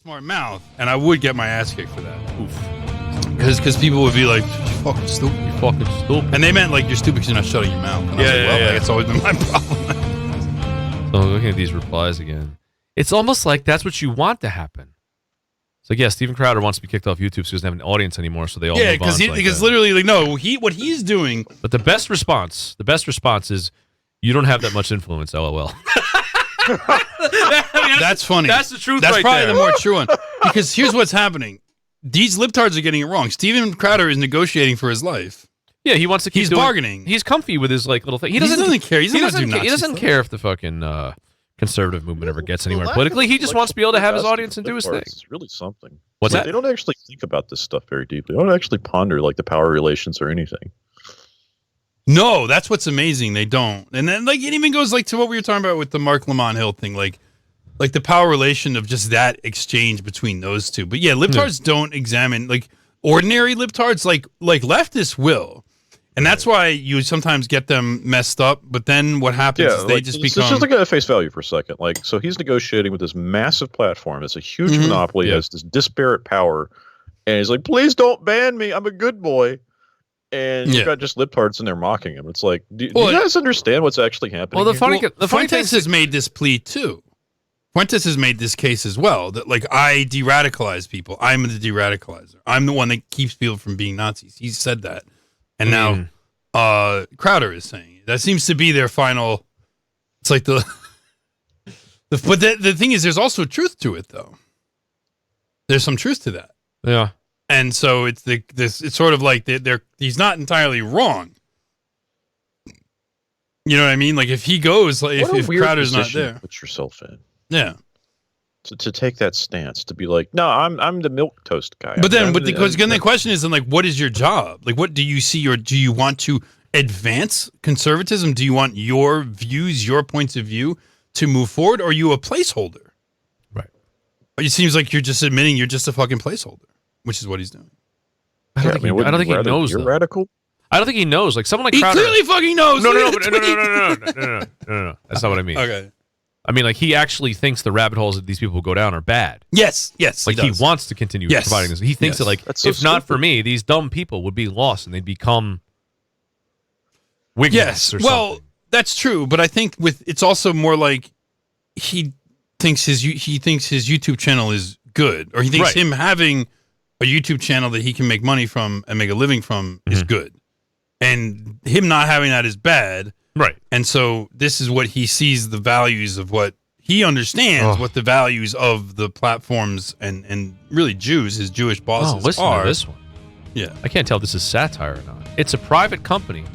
smart mouth, and I would get my ass kicked for that. Because people would be like, "You're fucking stupid. You're fucking stupid." And they meant like, "You're stupid because you're not shutting your mouth." And I was like, well, like, it's always been my problem. So looking at these replies again, it's almost like that's what you want to happen. So yeah, Steven Crowder wants to be kicked off YouTube so he doesn't have an audience anymore, so they all move on. Because literally, like, no, what he's doing. But the best response is, you don't have that much influence. LOL. That's funny. That's the truth. That's right probably there. the more true one. Because here's what's happening: these libtards are getting it wrong. Steven Crowder is negotiating for his life. Yeah, he wants to keep. He's doing, bargaining. He's comfy with his like little thing. He doesn't care. He doesn't care if the fucking conservative movement ever gets anywhere politically. He just wants to be able to have his audience and do his thing. It's really something. What's that? They don't actually think about this stuff very deeply. They don't actually ponder like the power relations or anything. No, that's what's amazing. They don't. And then like it even goes like to what we were talking about with the Mark Lamont Hill thing, like the power relation of just that exchange between those two. But yeah, libtards don't examine like ordinary libtards like leftists will. And that's why you sometimes get them messed up. But then what happens is they just become... Let's just look at face value for a second. Like, so he's negotiating with this massive platform. It's a huge monopoly. It has this disparate power. And he's like, please don't ban me. I'm a good boy. And you've got just libtards in there mocking him. It's like, do you guys understand what's actually happening? Well, the funny Fuentes has made this plea too. Fuentes has made this case as well, that like I de-radicalize people. I'm the de-radicalizer. I'm the one that keeps people from being Nazis. He's said that. And now Crowder is saying it. That seems to be their final. It's like but the thing is, there's also truth to it, though. There's some truth to that. Yeah. And so it's it's sort of like he's not entirely wrong. You know what I mean? Like if he goes, like if Crowder's not there, put yourself in. Yeah. To take that stance, to be like, no, I'm the milk toast guy. But then, because again, the question is, then, like, what is your job? Like, what do you see, or do you want to advance conservatism? Do you want your views, your points of view, to move forward, or are you a placeholder? Right. It seems like you're just admitting you're just a fucking placeholder, which is what he's doing. I don't think he knows. You're radical. I don't think he knows. Like someone like he Crowder. He clearly fucking knows. No. That's not what I mean. Okay. I mean, like, he actually thinks the rabbit holes that these people go down are bad. Yes. Like, he wants to continue providing this. He thinks that, like, if not for me, these dumb people would be lost and they'd become Wigmas or something. That's true, but I think it's also more like he thinks his YouTube channel is good, or he thinks him having a YouTube channel that he can make money from and make a living from is good, and him not having that is bad. Right. And so this is what he sees, the values of what he understands, what the values of the platforms and really Jews, his Jewish bosses listen are. to this one. Yeah. I can't tell if this is satire or not. It's a private company.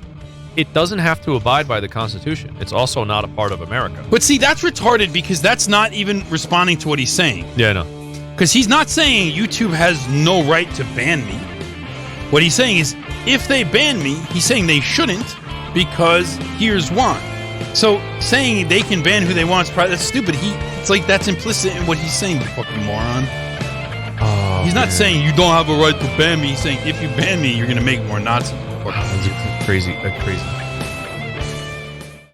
It doesn't have to abide by the Constitution. It's also not a part of America. But see, that's retarded because that's not even responding to what he's saying. Yeah, I know. Because he's not saying YouTube has no right to ban me. What he's saying is, if they ban me, he's saying they shouldn't, because here's why. So saying they can ban who they want is probably, that's stupid. It's like that's implicit in what he's saying, you fucking moron. He's not saying you don't have a right to ban me. He's saying if you ban me, you're going to make more Nazis. That's crazy.